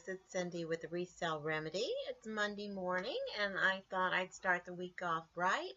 guys, it's Cindy with the Resell Remedy. It's Monday morning and I thought I'd start the week off right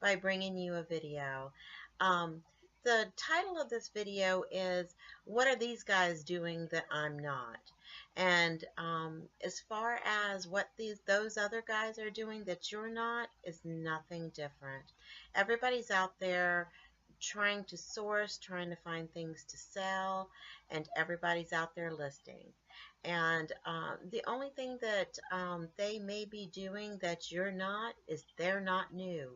by bringing you a video. The title of this video is, what are these guys doing that I'm not? And as far as what those other guys are doing that you're not is nothing different. Everybody's out there trying to source, trying to find things to sell, and everybody's out there listing. And the only thing that they may be doing that you're not is they're not new.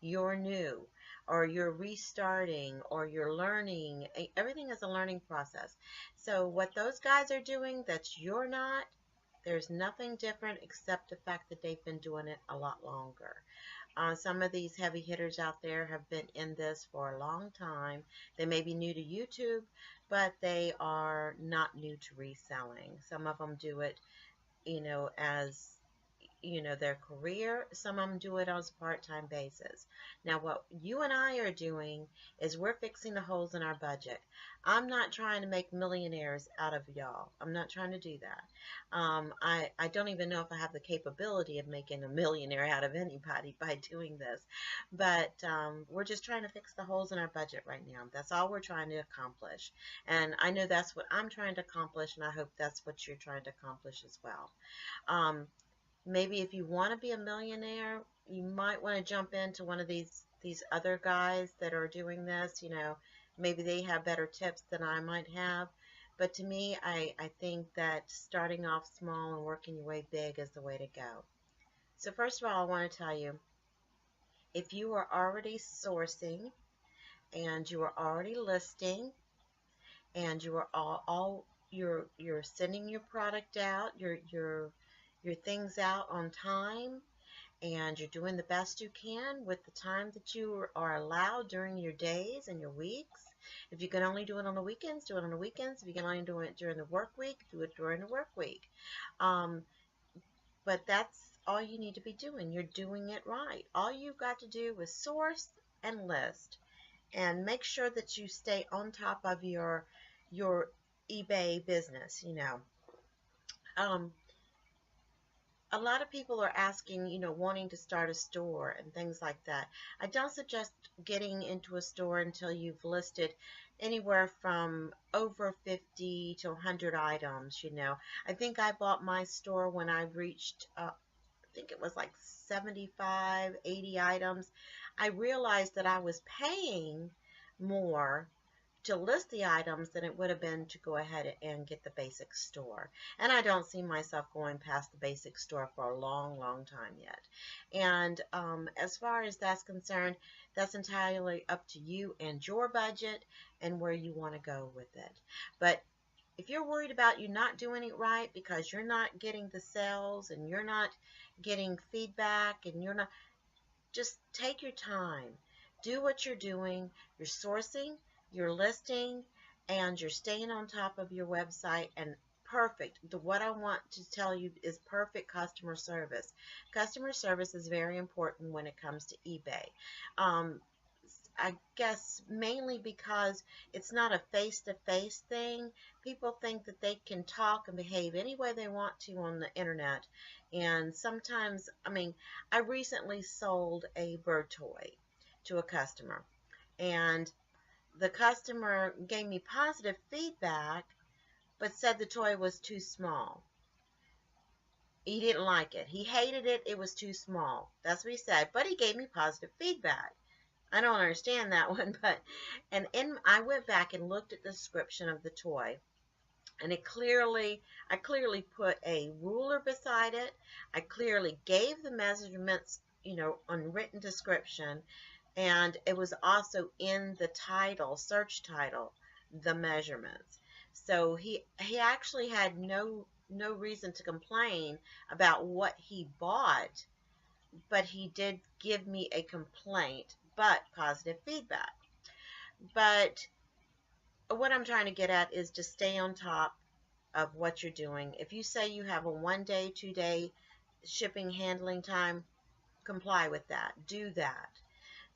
You're new, or you're restarting, or you're learning. Everything is a learning process. So what those guys are doing that you're not, there's nothing different except the fact that they've been doing it a lot longer. Some of these heavy hitters out there have been in this for a long time. They may be new to YouTube, but they are not new to reselling. Some of them do it, as their career. Some of them do it on a part-time basis. Now, what you and I are doing is we're fixing the holes in our budget. I'm not trying to make millionaires out of y'all. I'm not trying to do that. I don't even know if I have the capability of making a millionaire out of anybody by doing this. But we're just trying to fix the holes in our budget right now. That's all we're trying to accomplish. And I know that's what I'm trying to accomplish, and I hope that's what you're trying to accomplish as well. Maybe if you want to be a millionaire, you might want to jump into one of these other guys that are doing this. Maybe they have better tips than I might have. But to me, I think that starting off small and working your way big is the way to go. So first of all, I want to tell you, if you are already sourcing and you are already listing and you are you're sending your product out, your things out on time, and you're doing the best you can with the time that you are allowed during your days and your weeks. If you can only do it on the weekends, do it on the weekends. If you can only do it during the work week, do it during the work week. But that's all you need to be doing. You're doing it right. All you've got to do is source and list, and make sure that you stay on top of your eBay business. A lot of people are asking, wanting to start a store and things like that. I don't suggest getting into a store until you've listed anywhere from over 50 to 100 items, I think I bought my store when I reached, I think it was like 75, 80 items. I realized that I was paying more to list the items than it would have been to go ahead and get the basic store. And I don't see myself going past the basic store for a long, long time yet. And as far as that's concerned, that's entirely up to you and your budget and where you want to go with it. But if you're worried about you not doing it right because you're not getting the sales and you're not getting feedback and you're not, just take your time. Do what you're doing. You're sourcing, you're listing, and you're staying on top of your website, and perfect. What I want to tell you is perfect customer service. Customer service is very important when it comes to eBay. I guess mainly because it's not a face-to-face thing. People think that they can talk and behave any way they want to on the internet. And sometimes, I recently sold a bird toy to a customer, and the customer gave me positive feedback, but said the toy was too small. He didn't like it. He hated it. It was too small. That's what he said, but he gave me positive feedback. I don't understand that one, I went back and looked at the description of the toy, and I clearly put a ruler beside it. I clearly gave the measurements, on written description. And it was also in the title, search title, the measurements. So he actually had no reason to complain about what he bought, but he did give me a complaint, but positive feedback. But what I'm trying to get at is to stay on top of what you're doing. If you say you have a 1-day, 2-day shipping handling time, comply with that. Do that.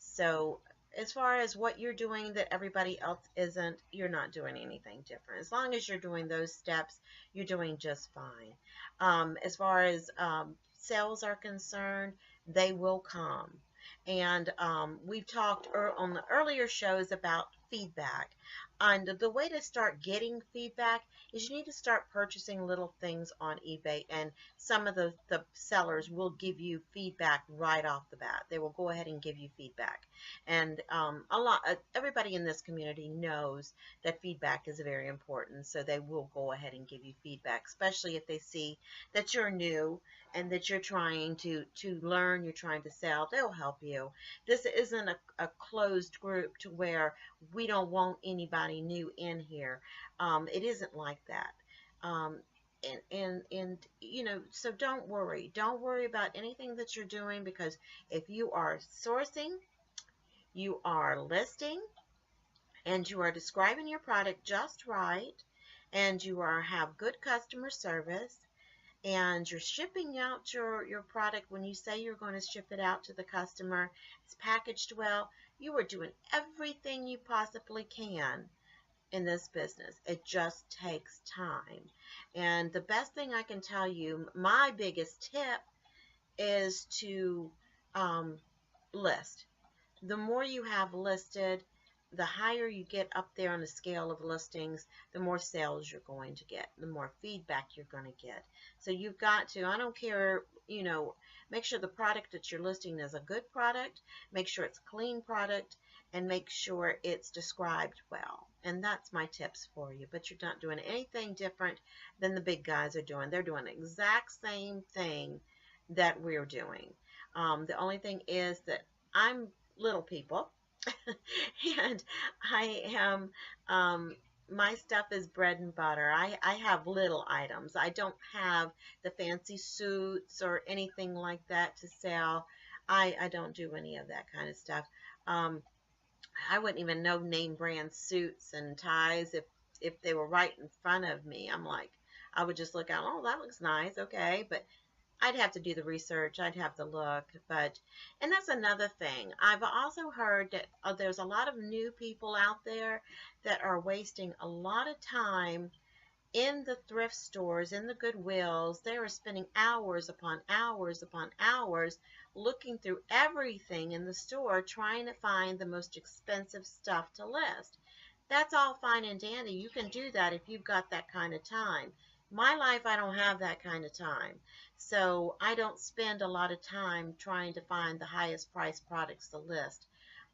So as far as what you're doing that everybody else isn't, you're not doing anything different. As long as you're doing those steps, you're doing just fine. As far as sales are concerned, they will come. And we've talked on the earlier shows about feedback. And the way to start getting feedback is you need to start purchasing little things on eBay, and some of the sellers will give you feedback right off the bat. They will go ahead and give you feedback. And everybody in this community knows that feedback is very important, so they will go ahead and give you feedback, especially if they see that you're new and that you're trying to learn, you're trying to sell. They'll help you. This isn't a closed group to where we don't want anybody new in here. It isn't like that. Um, and so don't worry about anything that you're doing, because if you are sourcing, you are listing, and you are describing your product just right, and you are have good customer service, and you're shipping out your product when you say you're going to ship it out to the customer, it's packaged well, you are doing everything you possibly can in this business. It just takes time. And the best thing I can tell you, my biggest tip, is to list. The more you have listed, the higher you get up there on the scale of listings, the more sales you're going to get, the more feedback you're going to get. So you've got to, I don't care, make sure the product that you're listing is a good product, make sure it's a clean product, and make sure it's described well. And that's my tips for you. But you're not doing anything different than the big guys are doing. They're doing the exact same thing that we're doing. The only thing is that I'm little people, and I am, my stuff is bread and butter. I have little items. I don't have the fancy suits or anything like that to sell. I don't do any of that kind of stuff. Um, I wouldn't even know name brand suits and ties if they were right in front of me. I would just look out, oh, that looks nice, okay, but I'd have to do the research. I'd have to look. And that's another thing. I've also heard that there's a lot of new people out there that are wasting a lot of time in the thrift stores, in the Goodwills. They are spending hours upon hours upon hours looking through everything in the store trying to find the most expensive stuff to list. That's all fine and dandy. You can do that if you've got that kind of time. My life, I don't have that kind of time. So I don't spend a lot of time trying to find the highest price products to list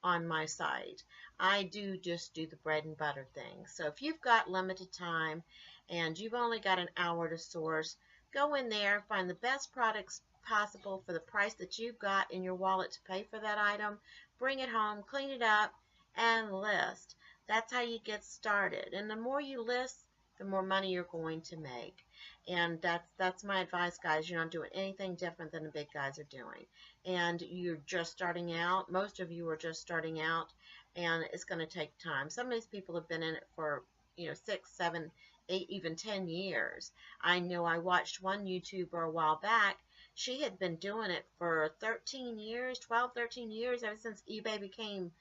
on my site. I do just do the bread and butter thing. So if you've got limited time and you've only got an hour to source, go in there, find the best products possible for the price that you've got in your wallet to pay for that item, bring it home, clean it up, and list. That's how you get started. And the more you list, the more money you're going to make. And that's my advice, guys. You're not doing anything different than the big guys are doing. And you're just starting out. Most of you are just starting out, and it's going to take time. Some of these people have been in it for 6, 7, 8, even 10 years. I know I watched one YouTuber a while back. She had been doing it for 13 years, 12, 13 years, ever since eBay became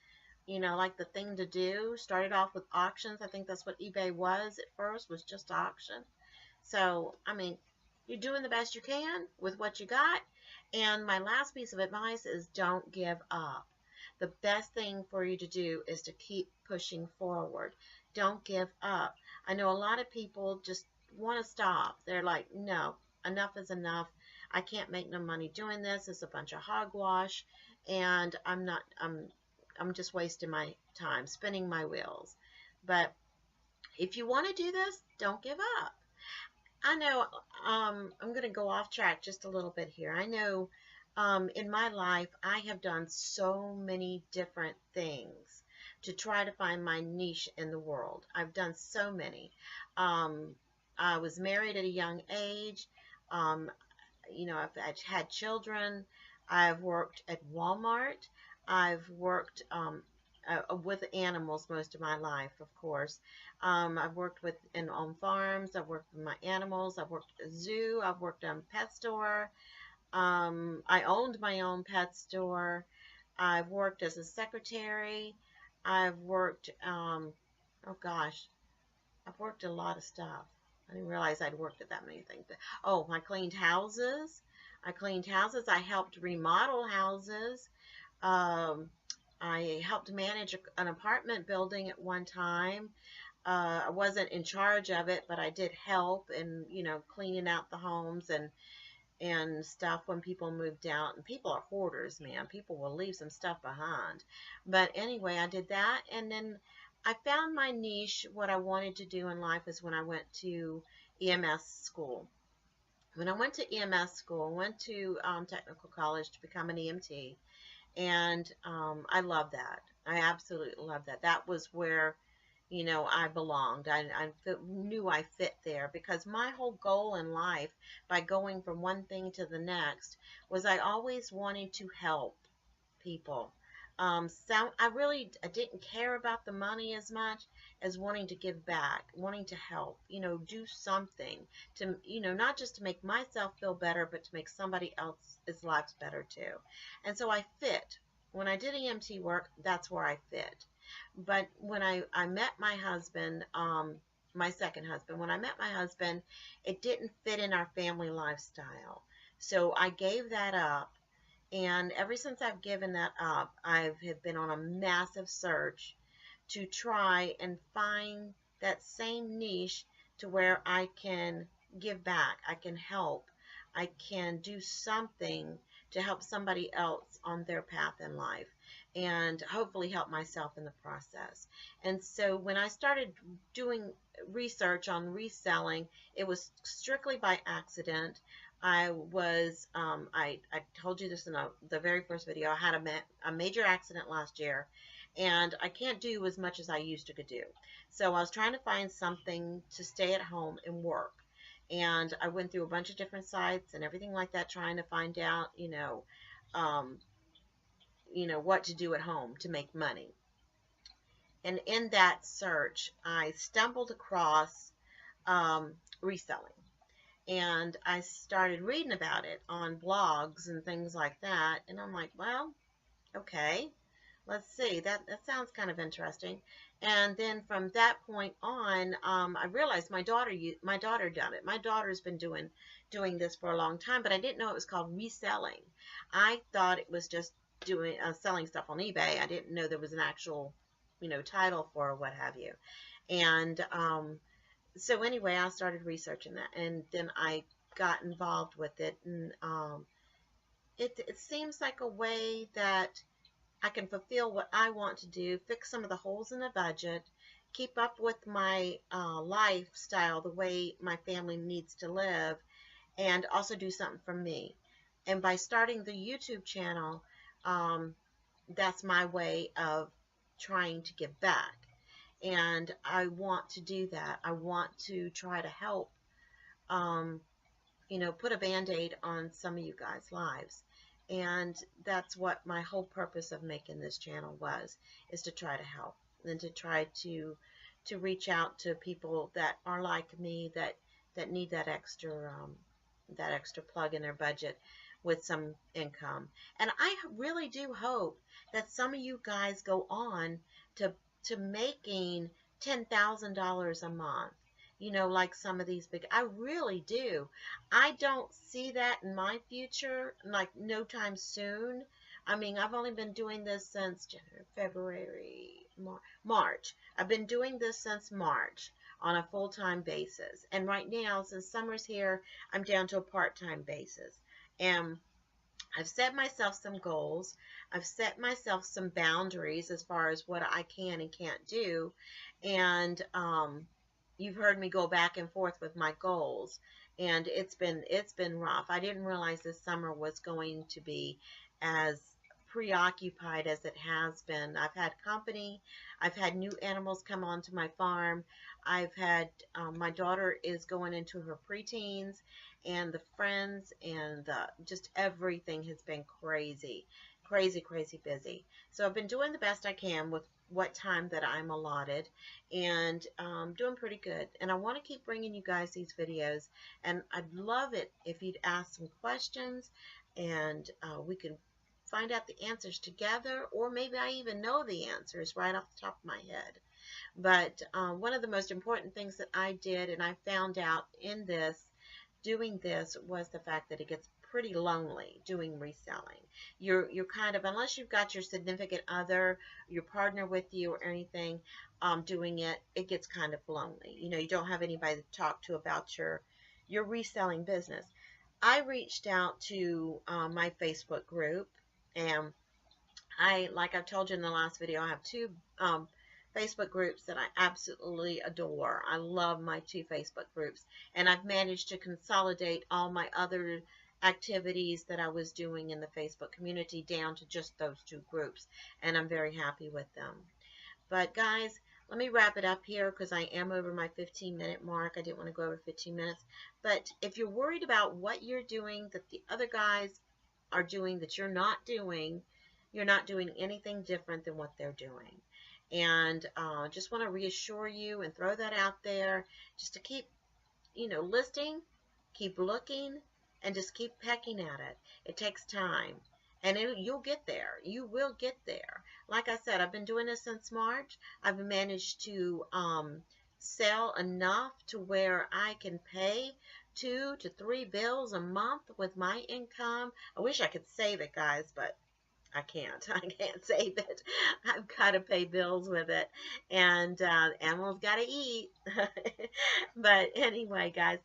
like the thing to do. Started off with auctions. I think that's what eBay was at first, was just auction. So, I mean, you're doing the best you can with what you got. And my last piece of advice is don't give up. The best thing for you to do is to keep pushing forward. Don't give up. I know a lot of people just want to stop. They're like, no, enough is enough. I can't make no money doing this. It's a bunch of hogwash, and I'm just wasting my time, spinning my wheels. But if you want to do this, don't give up. I know I'm going to go off track just a little bit here. I know in my life I have done so many different things to try to find my niche in the world. I've done so many. I was married at a young age. Um, I've had children. I've worked at Walmart. I've worked with animals most of my life, of course. I've worked on farms. I've worked with my animals. I've worked at a zoo. I've worked on a pet store. I owned my own pet store. I've worked as a secretary. I've worked, oh gosh, I've worked a lot of stuff. I didn't realize I'd worked at that many things. Oh, I cleaned houses. I cleaned houses. I helped remodel houses. Um, I helped manage an apartment building at one time. I wasn't in charge of it, but I did help in, cleaning out the homes and stuff when people moved out. And people are hoarders, man. People will leave some stuff behind. But anyway, I did that. And then I found my niche. What I wanted to do in life is when I went to EMS school. When I went to EMS school, I went to technical college to become an EMT. And I love that. I absolutely love that. That was where I belonged. I knew I fit there because my whole goal in life by going from one thing to the next was I always wanted to help people. I didn't care about the money as much as wanting to give back, wanting to help, do something to, not just to make myself feel better, but to make somebody else's lives better too. And so I fit. When I did EMT work, that's where I fit. But when I met my husband, my second husband, when I met my husband, it didn't fit in our family lifestyle. So I gave that up. And ever since I've given that up, have been on a massive search to try and find that same niche to where I can give back, I can help, I can do something to help somebody else on their path in life and hopefully help myself in the process. And so when I started doing research on reselling, it was strictly by accident. I told you this in the very first video. I had a major accident last year, and I can't do as much as I used to could do. So I was trying to find something to stay at home and work. And I went through a bunch of different sites and everything like that, trying to find out, um, what to do at home to make money. And in that search, I stumbled across reselling. And I started reading about it on blogs and things like that. And I'm like, well, okay, let's see. That sounds kind of interesting. And then from that point on, I realized my daughter done it. My daughter's been doing this for a long time, but I didn't know it was called reselling. I thought it was just doing selling stuff on eBay. I didn't know there was an actual, title for it, what have you. And so anyway, I started researching that, and then I got involved with it, and it seems like a way that I can fulfill what I want to do, fix some of the holes in the budget, keep up with my lifestyle, the way my family needs to live, and also do something for me. And by starting the YouTube channel, that's my way of trying to give back. And I want to do that. I want to try to help, put a Band-Aid on some of you guys' lives. And that's what my whole purpose of making this channel was, is to try to help and to try to reach out to people that are like me, that need that extra plug in their budget with some income. And I really do hope that some of you guys go on to making $10,000 a month. Like some of these big, I really do. I don't see that in my future, like no time soon. I mean, I've only been doing this since January, February, March. I've been doing this since March on a full-time basis. And right now, since summer's here, I'm down to a part-time basis. And I've set myself some goals. I've set myself some boundaries as far as what I can and can't do. And you've heard me go back and forth with my goals. And it's been rough. I didn't realize this summer was going to be as preoccupied as it has been. I've had company. I've had new animals come onto my farm. I've had, my daughter is going into her preteens, and the friends and just everything has been crazy, crazy, crazy busy. So I've been doing the best I can with what time that I'm allotted, and doing pretty good. And I want to keep bringing you guys these videos, and I'd love it if you'd ask some questions, and we could find out the answers together, or maybe I even know the answers right off the top of my head. But one of the most important things that I did, and I found out in this, doing this, was the fact that it gets pretty lonely doing reselling. You're kind of, unless you've got your significant other, your partner with you or anything, doing it, it gets kind of lonely. You know, you don't have anybody to talk to about your reselling business. I reached out to my Facebook group, and like I've told you in the last video, I have two Facebook groups that I absolutely adore. I love my two Facebook groups, and I've managed to consolidate all my other activities that I was doing in the Facebook community down to just those two groups, and I'm very happy with them. But guys, let me wrap it up here because I am over my 15-minute mark. I didn't want to go over 15 minutes. But if you're worried about what you're doing that the other guys are doing that you're not doing anything different than what they're doing. And just want to reassure you and throw that out there just to keep, listing, keep looking, and just keep pecking at it. It takes time. And you'll get there. You will get there. Like I said, I've been doing this since March. I've managed to sell enough to where I can pay 2 to 3 bills a month with my income. I wish I could save it, guys, but I can't. I can't save it. I've got to pay bills with it. And animals got to eat. But anyway, guys,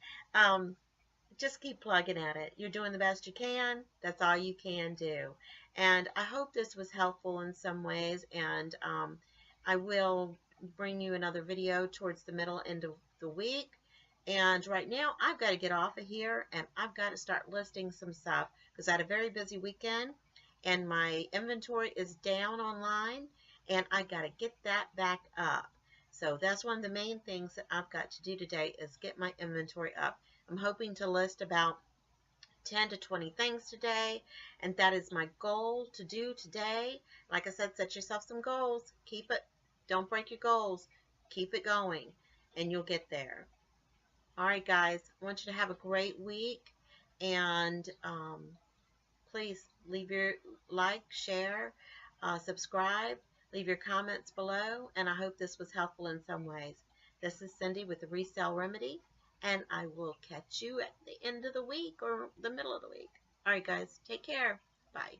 just keep plugging at it. You're doing the best you can. That's all you can do. And I hope this was helpful in some ways. And I will bring you another video towards the middle end of the week. And right now, I've got to get off of here, and I've got to start listing some stuff because I had a very busy weekend, and my inventory is down online, and I got to get that back up. So that's one of the main things that I've got to do today is get my inventory up. I'm hoping to list about 10 to 20 things today, and that is my goal to do today. Like I said, set yourself some goals. Keep it. Don't break your goals. Keep it going, and you'll get there. All right, guys, I want you to have a great week, and please leave your like, share, subscribe, leave your comments below, and I hope this was helpful in some ways. This is Cindy with the Resell Remedy, and I will catch you at the end of the week or the middle of the week. All right, guys, take care. Bye.